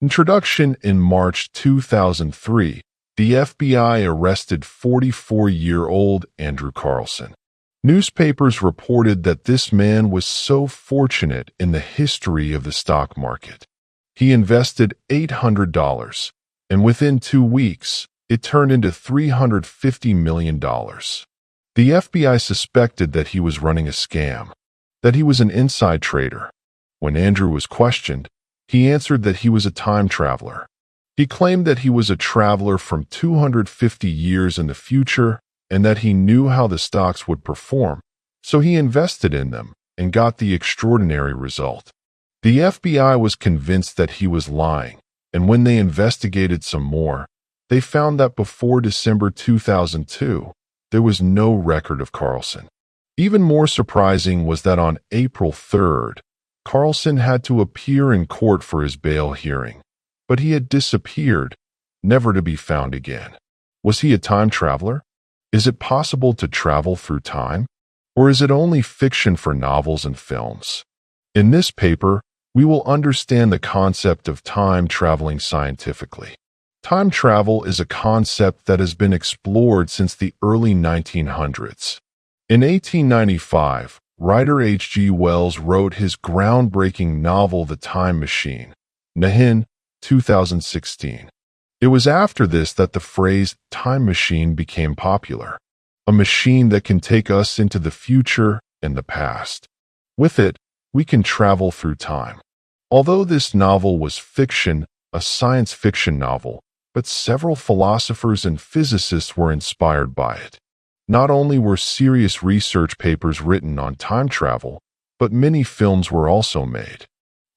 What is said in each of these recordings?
Introduction. In March 2003, the FBI arrested 44-year-old Andrew Carlson. Newspapers reported that this man was so fortunate in the history of the stock market. He invested $800, and within 2 weeks, it turned into $350 million. The FBI suspected that he was running a scam, that he was an inside trader. When Andrew was questioned, he answered that he was a time traveler. He claimed that he was a traveler from 250 years in the future and that he knew how the stocks would perform, so he invested in them and got the extraordinary result. The FBI was convinced that he was lying, and when they investigated some more, they found that before December 2002, there was no record of Carlson. Even more surprising was that on April 3rd, Carlson had to appear in court for his bail hearing, but he had disappeared, never to be found again. Was he a time traveler? Is it possible to travel through time? Or is it only fiction for novels and films? In this paper, we will understand the concept of time traveling scientifically. Time travel is a concept that has been explored since the early 1900s. In 1895, writer H.G. Wells wrote his groundbreaking novel The Time Machine, Nahin, 2016. It was after this that the phrase time machine became popular, a machine that can take us into the future and the past. With it, we can travel through time. Although this novel was fiction, a science fiction novel, but several philosophers and physicists were inspired by it. Not only were serious research papers written on time travel, but many films were also made.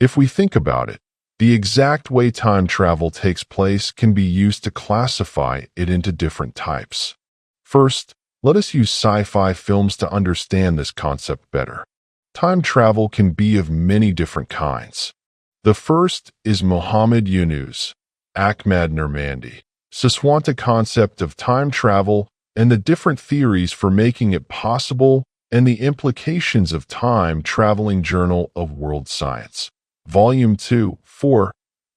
If we think about it, the exact way time travel takes place can be used to classify it into different types. First, let us use sci-fi films to understand this concept better. Time travel can be of many different kinds. The first is Muhammad Yunus, Ahmad Nurmandi, Siswanta concept of time travel and the different theories for making it possible and the implications of time traveling. Journal of World Science. Volume 2, 4,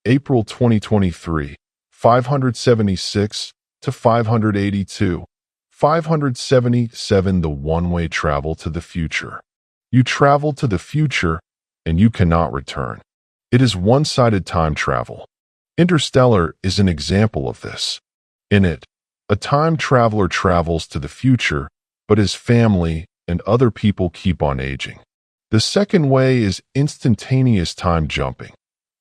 April 2023, 576 to 582, 577. The one-way travel to the future. You travel to the future and you cannot return. It is one-sided time travel. Interstellar is an example of this. In it, a time traveler travels to the future, but his family and other people keep on aging. The second way is instantaneous time jumping.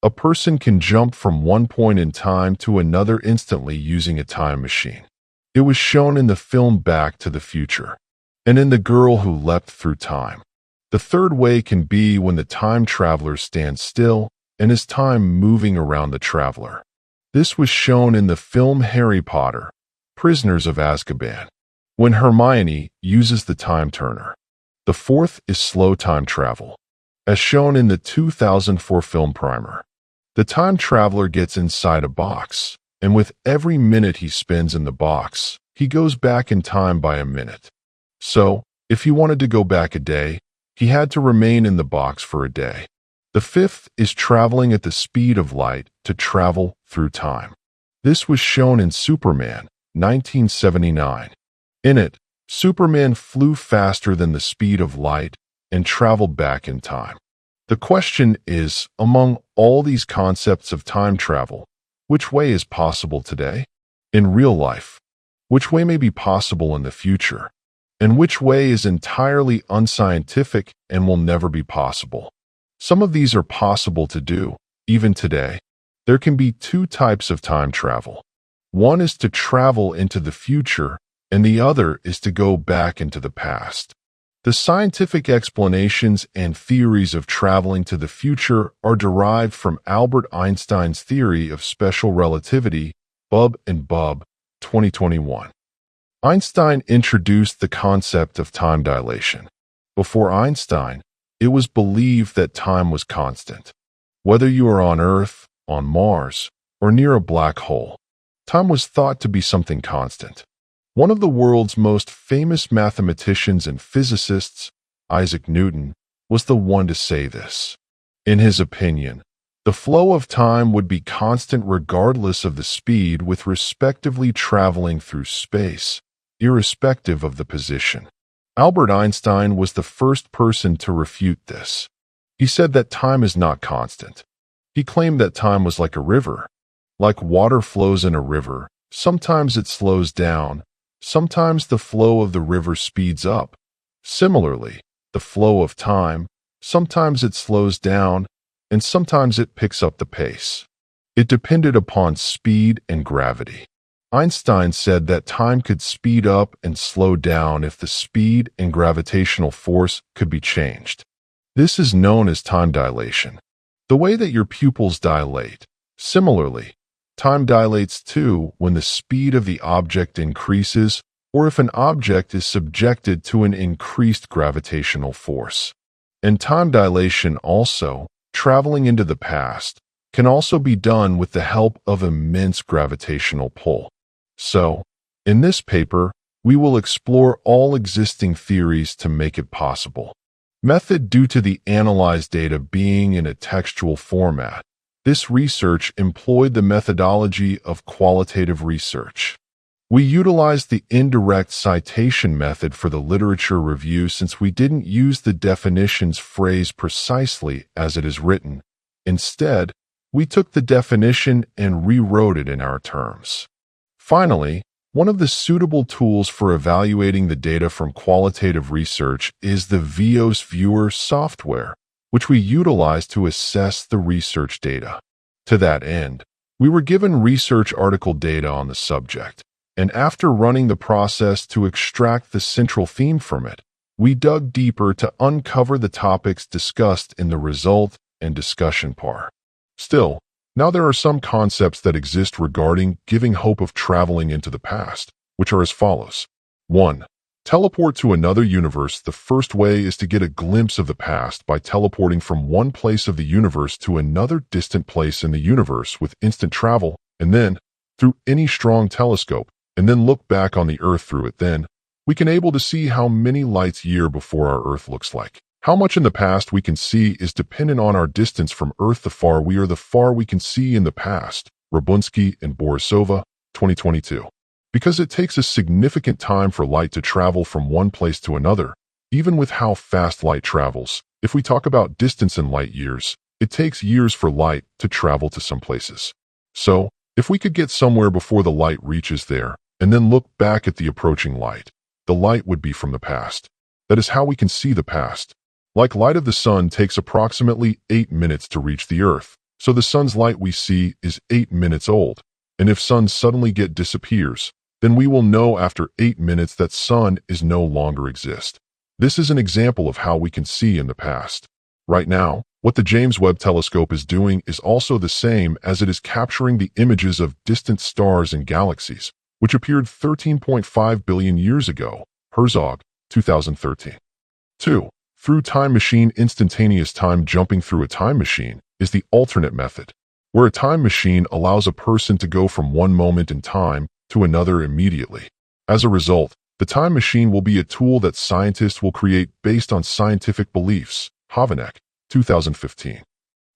A person can jump from one point in time to another instantly using a time machine. It was shown in the film Back to the Future, and in The Girl Who Leapt Through Time. The third way can be when the time traveler stands still and is time moving around the traveler. This was shown in the film Harry Potter, Prisoners of Azkaban, when Hermione uses the time turner. The fourth is slow time travel, as shown in the 2004 film Primer. The time traveler gets inside a box, and with every minute he spends in the box, he goes back in time by a minute. So, if he wanted to go back a day, he had to remain in the box for a day. The fifth is traveling at the speed of light to travel through time. This was shown in Superman, 1979. In it, Superman flew faster than the speed of light and traveled back in time. The question is, among all these concepts of time travel, which way is possible today? In real life, which way may be possible in the future? And which way is entirely unscientific and will never be possible? Some of these are possible to do, even today. There can be two types of time travel. One is to travel into the future, and the other is to go back into the past. The scientific explanations and theories of traveling to the future are derived from Albert Einstein's theory of special relativity, Bub and Bub, 2021. Einstein introduced the concept of time dilation. Before Einstein, it was believed that time was constant. Whether you are on Earth, on Mars, or near a black hole, time was thought to be something constant. One of the world's most famous mathematicians and physicists, Isaac Newton, was the one to say this. In his opinion, The flow of time would be constant regardless of the speed with respectively traveling through space, irrespective of the position. Albert Einstein was the first person to refute this. He said that time is not constant. He claimed that time was like a river. Like water flows in a river, sometimes it slows down, sometimes the flow of the river speeds up. Similarly, the flow of time, sometimes it slows down, and sometimes it picks up the pace. It depended upon speed and gravity. Einstein said that time could speed up and slow down if the speed and gravitational force could be changed. This is known as time dilation, the way that your pupils dilate. Similarly, time dilates too when the speed of the object increases or if an object is subjected to an increased gravitational force. And time dilation also, traveling into the past, can also be done with the help of immense gravitational pull. So, in this paper, we will explore all existing theories to make it possible. Method due to the analyzed data being in a textual format. This research employed the methodology of qualitative research. We utilized the indirect citation method for the literature review since we didn't use the definitions phrase precisely as it is written. Instead, we took the definition and rewrote it in our terms. Finally, one of the suitable tools for evaluating the data from qualitative research is the VIOS Viewer software, which we utilize to assess the research data. To that end, we were given research article data on the subject, and after running the process to extract the central theme from it, we dug deeper to uncover the topics discussed in the result and discussion part. Still, now there are some concepts that exist regarding giving hope of traveling into the past, which are as follows. 1. Teleport to another universe. The first way is to get a glimpse of the past by teleporting from one place of the universe to another distant place in the universe with instant travel, and then, through any strong telescope, and then look back on the Earth through it. Then, we can able to see how many lights year before our Earth looks like. How much in the past we can see is dependent on our distance from Earth. The far we are, the far we can see in the past. Rabunsky and Borisova, 2022. Because it takes a significant time for light to travel from one place to another, even with how fast light travels. If we talk about distance in light years, it takes years for light to travel to some places. So, if we could get somewhere before the light reaches there, and then look back at the approaching light, the light would be from the past. That is how we can see the past. Like light of the sun takes approximately 8 minutes to reach the Earth, so the sun's light we see is 8 minutes old. And if sun suddenly disappears, then we will know after 8 minutes that sun is no longer exist. This is an example of how we can see in the past. Right now, what the James Webb Telescope is doing is also the same as it is capturing the images of distant stars and galaxies, which appeared 13.5 billion years ago. Herzog, 2013. 2. Through time machine. Instantaneous time jumping through a time machine is the alternate method, where a time machine allows a person to go from one moment in time to another immediately. As a result, the time machine will be a tool that scientists will create based on scientific beliefs. Hovanek, 2015.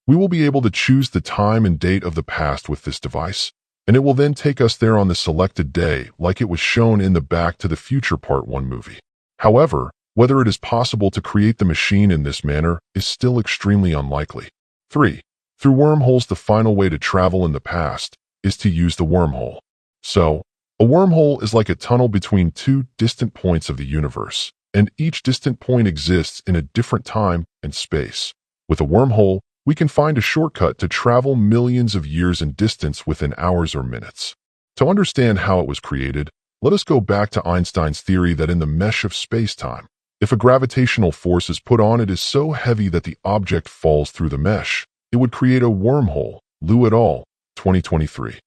We will be able to choose the time and date of the past with this device, and it will then take us there on the selected day like it was shown in the Back to the Future Part 1 movie. However, whether it is possible to create the machine in this manner is still extremely unlikely. 3. Through wormholes. The final way to travel in the past is to use the wormhole. So, a wormhole is like a tunnel between two distant points of the universe, and each distant point exists in a different time and space. With a wormhole, we can find a shortcut to travel millions of years in distance within hours or minutes. To understand how it was created, let us go back to Einstein's theory that in the mesh of space-time, if a gravitational force is put on it is so heavy that the object falls through the mesh, it would create a wormhole. Liu et al., 2023.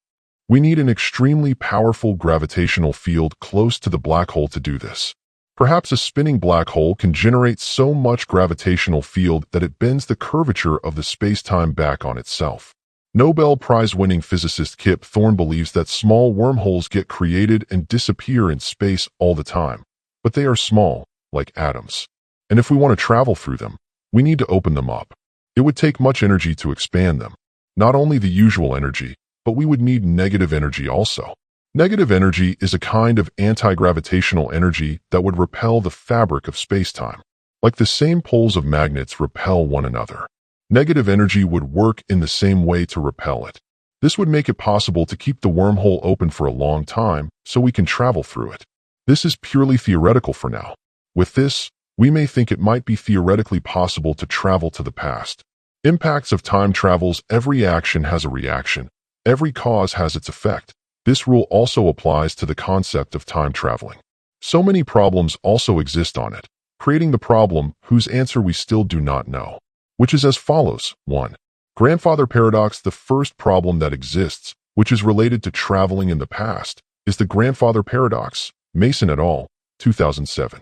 We need an extremely powerful gravitational field close to the black hole to do this. Perhaps a spinning black hole can generate so much gravitational field that it bends the curvature of the space-time back on itself. Nobel Prize-winning physicist Kip Thorne believes that small wormholes get created and disappear in space all the time, but they are small, like atoms. And if we want to travel through them, we need to open them up. It would take much energy to expand them, Not only the usual energy, but we would need negative energy also. Negative energy is a kind of anti-gravitational energy that would repel the fabric of spacetime. Like the same poles of magnets repel one another. Negative energy would work in the same way to repel it. This would make it possible to keep the wormhole open for a long time so we can travel through it. This is purely theoretical for now. With this, we may think it might be theoretically possible to travel to the past. Impacts of time travels: every action has a reaction. Every cause has its effect. This rule also applies to the concept of time traveling. So many problems also exist on it, creating the problem whose answer we still do not know, which is as follows. 1. Grandfather paradox. The first problem that exists, which is related to traveling in the past, is the grandfather paradox. Mason et al., 2007.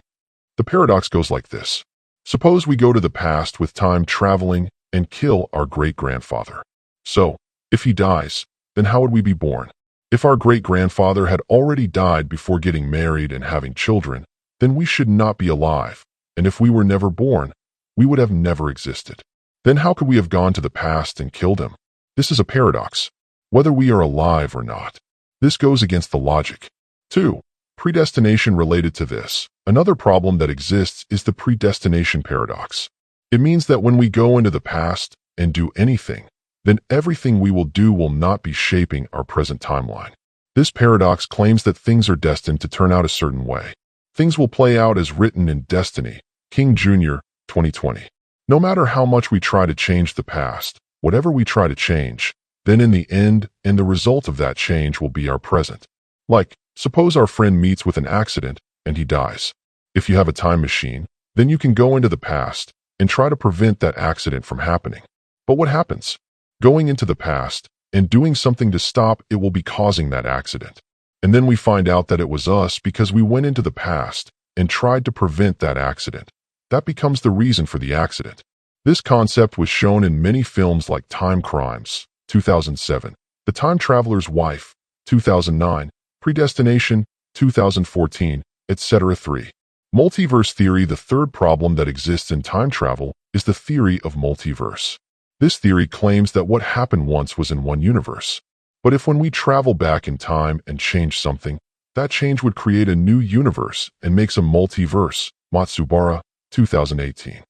The paradox goes like this. Suppose we go to the past with time traveling and kill our great-grandfather. So, if he dies, then how would we be born? If our great-grandfather had already died before getting married and having children, then we should not be alive, and if we were never born, we would have never existed. Then how could we have gone to the past and killed him? This is a paradox, whether we are alive or not. This goes against the logic. 2. Predestination. Related to this, another problem that exists is the predestination paradox. It means that when we go into the past and do anything, then everything we will do will not be shaping our present timeline. This paradox claims that things are destined to turn out a certain way. Things will play out as written in destiny. King Jr., 2020. No matter how much we try to change the past, whatever we try to change, then in the end, and the result of that change will be our present. Like, suppose our friend meets with an accident and he dies. If you have a time machine, then you can go into the past and try to prevent that accident from happening. But what happens? Going into the past and doing something to stop it will be causing that accident. And then we find out that it was us because we went into the past and tried to prevent that accident. That becomes the reason for the accident. This concept was shown in many films like Time Crimes, 2007, The Time Traveler's Wife, 2009, Predestination, 2014, etc. 3. Multiverse theory. The third problem that exists in time travel is the theory of multiverse. This theory claims that what happened once was in one universe. But if when we travel back in time and change something, that change would create a new universe and makes a multiverse. Matsubara, 2018.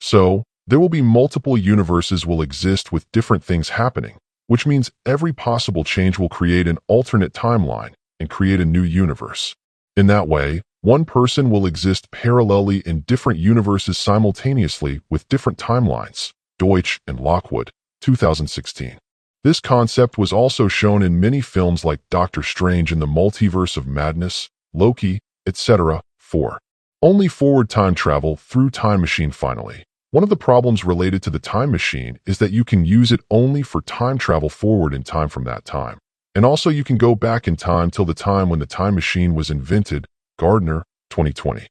So, there will be multiple universes will exist with different things happening, which means every possible change will create an alternate timeline and create a new universe. In that way, one person will exist parallelly in different universes simultaneously with different timelines. Deutsch and Lockwood, 2016. This concept was also shown in many films like Doctor Strange in the Multiverse of Madness, Loki, etc. 4. Only forward time travel through time machine. Finally, one of the problems related to the time machine is that you can use it only for time travel forward in time from that time. And also you can go back in time till the time when the time machine was invented. Gardner, 2020.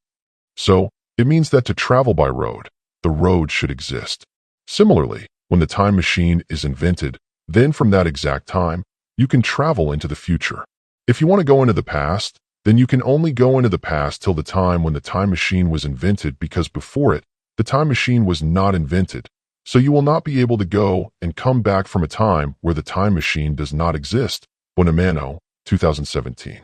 So, it means that to travel by road, the road should exist. Similarly, when the time machine is invented, then from that exact time, you can travel into the future. If you want to go into the past, then you can only go into the past till the time when the time machine was invented, because before it, the time machine was not invented. So you will not be able to go and come back from a time where the time machine does not exist. Buonamano, 2017.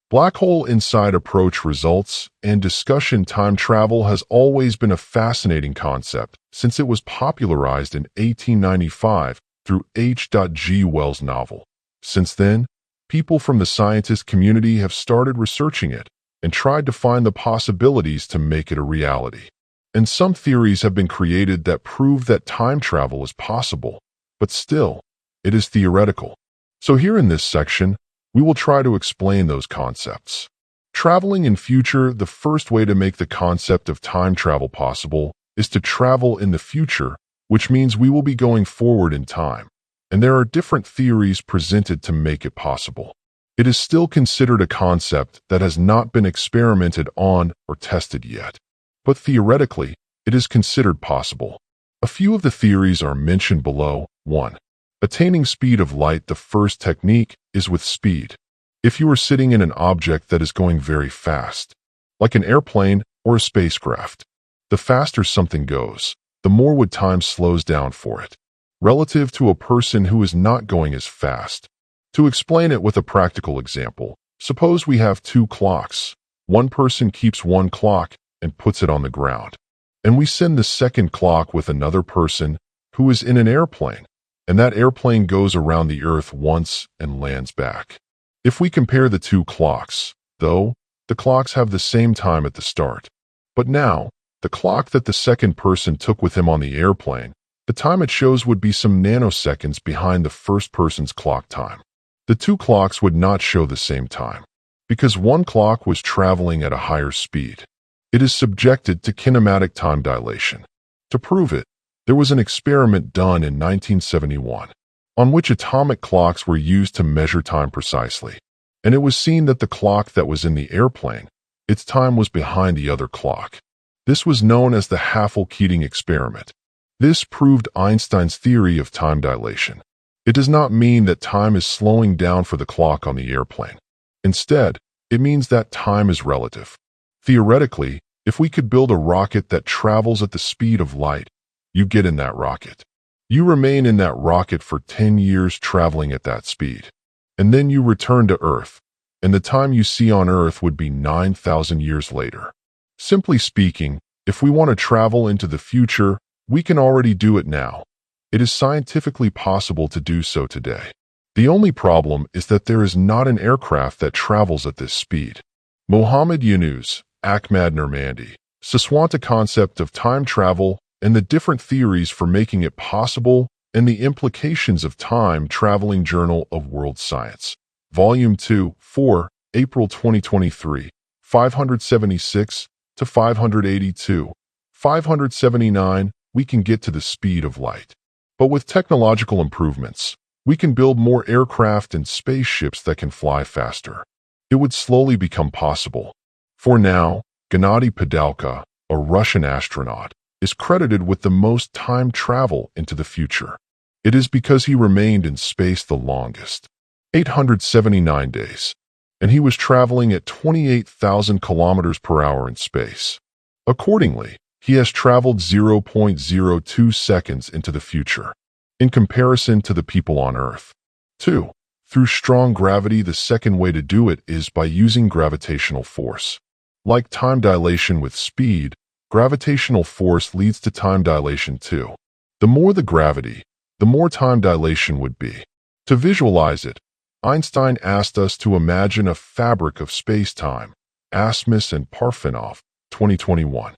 Black hole inside approach results and discussion. Time travel has always been a fascinating concept since it was popularized in 1895 through H.G. Wells' novel. Since then, people from the scientist community have started researching it and tried to find the possibilities to make it a reality. And some theories have been created that prove that time travel is possible, but still, it is theoretical. So here in this section, we will try to explain those concepts. Traveling in future. The first way to make the concept of time travel possible is to travel in the future, which means we will be going forward in time. And there are different theories presented to make it possible. It is still considered a concept that has not been experimented on or tested yet. But theoretically, it is considered possible. A few of the theories are mentioned below. 1. Attaining speed of light. The first technique is with speed. If you are sitting in an object that is going very fast, like an airplane or a spacecraft, the faster something goes, the more would time slows down for it. relative to a person who is not going as fast. To explain it with a practical example, suppose we have two clocks. One person keeps one clock and puts it on the ground, and we send the second clock with another person who is in an airplane, and that airplane goes around the Earth once and lands back. If we compare the two clocks, though, the clocks have the same time at the start. But now, the clock that the second person took with him on the airplane, the time it shows would be some nanoseconds behind the first person's clock time. The two clocks would not show the same time, because one clock was traveling at a higher speed. It is subjected to kinematic time dilation. To prove it, there was an experiment done in 1971, on which atomic clocks were used to measure time precisely, and it was seen that the clock that was in the airplane, its time was behind the other clock. This was known as the Haffel-Keating experiment. This proved Einstein's theory of time dilation. It does not mean that time is slowing down for the clock on the airplane. Instead, it means that time is relative. Theoretically, if we could build a rocket that travels at the speed of light, you get in that rocket. You remain in that rocket for 10 years traveling at that speed. And then you return to Earth, and the time you see on Earth would be 9,000 years later. Simply speaking, if we want to travel into the future, we can already do it now. It is scientifically possible to do so today. The only problem is that there is not an aircraft that travels at this speed. Muhammad Yunus, Ahmad Nurmandi, Saswanta concept of time travel and the different theories for making it possible and the implications of time traveling Journal of World Science. Volume 2, 4, April 2023, 576 to 582, 579, we can get to the speed of light. But with technological improvements, we can build more aircraft and spaceships that can fly faster. It would slowly become possible. For now, Gennady Padalka, a Russian astronaut, is credited with the most time travel into the future. It is because he remained in space the longest, 879 days, and he was traveling at 28,000 kilometers per hour in space. Accordingly, he has traveled 0.02 seconds into the future, in comparison to the people on Earth. 2. Through strong gravity, the second way to do it is by using gravitational force. Like time dilation with speed, gravitational force leads to time dilation too. The more the gravity, the more time dilation would be. To visualize it, Einstein asked us to imagine a fabric of space-time, Asmus and Parfenoff, 2021.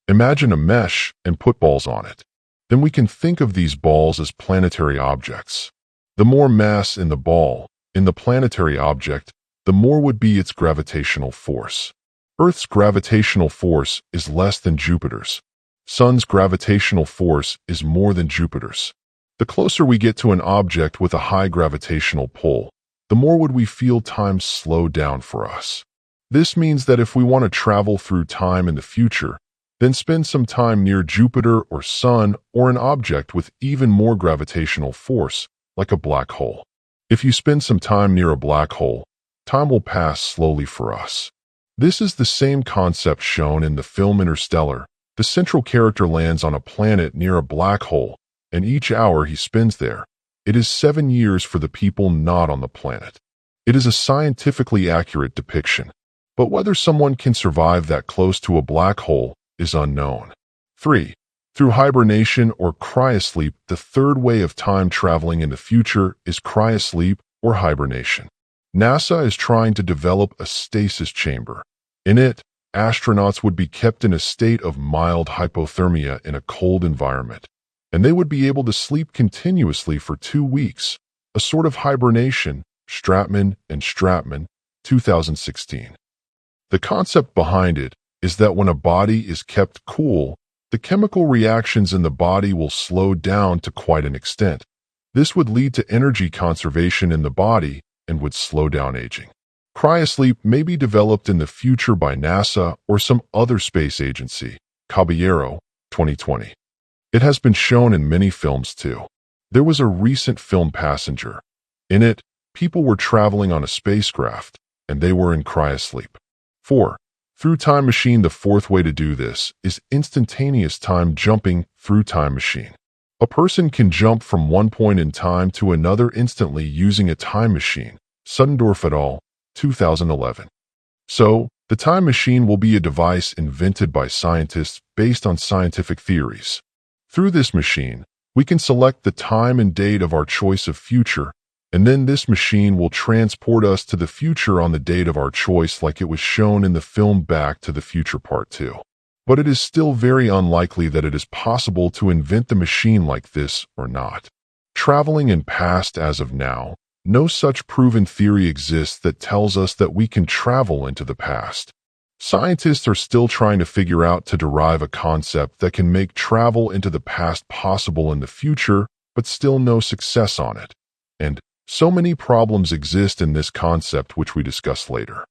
Imagine a mesh and put balls on it. Then we can think of these balls as planetary objects. The more mass in the ball, in the planetary object, the more would be its gravitational force. Earth's gravitational force is less than Jupiter's. Sun's gravitational force is more than Jupiter's. The closer we get to an object with a high gravitational pull, the more would we feel time slow down for us. This means that if we want to travel through time in the future, then spend some time near Jupiter or Sun or an object with even more gravitational force, like a black hole. If you spend some time near a black hole, time will pass slowly for us. This is the same concept shown in the film Interstellar. The central character lands on a planet near a black hole, and each hour he spends there, it is 7 years for the people not on the planet. It is a scientifically accurate depiction, but whether someone can survive that close to a black hole is unknown. 3. Through hibernation or cryosleep, the third way of time traveling in the future is cryosleep or hibernation. NASA is trying to develop a stasis chamber. In it, astronauts would be kept in a state of mild hypothermia in a cold environment, and they would be able to sleep continuously for 2 weeks, a sort of hibernation, Stratman and Stratman, 2016. The concept behind it is that when a body is kept cool, the chemical reactions in the body will slow down to quite an extent. This would lead to energy conservation in the body and would slow down aging. Cryosleep may be developed in the future by NASA or some other space agency. Caballero, 2020. It has been shown in many films too. There was a recent film Passenger. In it, people were traveling on a spacecraft, and they were in cryosleep. 4. Through time machine, the fourth way to do this is instantaneous time jumping through time machine. A person can jump from one point in time to another instantly using a time machine. Suddendorf et al., 2011. So, the time machine will be a device invented by scientists based on scientific theories. Through this machine, we can select the time and date of our choice of future, and then this machine will transport us to the future on the date of our choice like it was shown in the film Back to the Future Part 2. But it is still very unlikely that it is possible to invent the machine like this or not. Traveling in past as of now, no such proven theory exists that tells us that we can travel into the past. Scientists are still trying to figure out to derive a concept that can make travel into the past possible in the future, but still no success on it. And so many problems exist in this concept which we discuss later.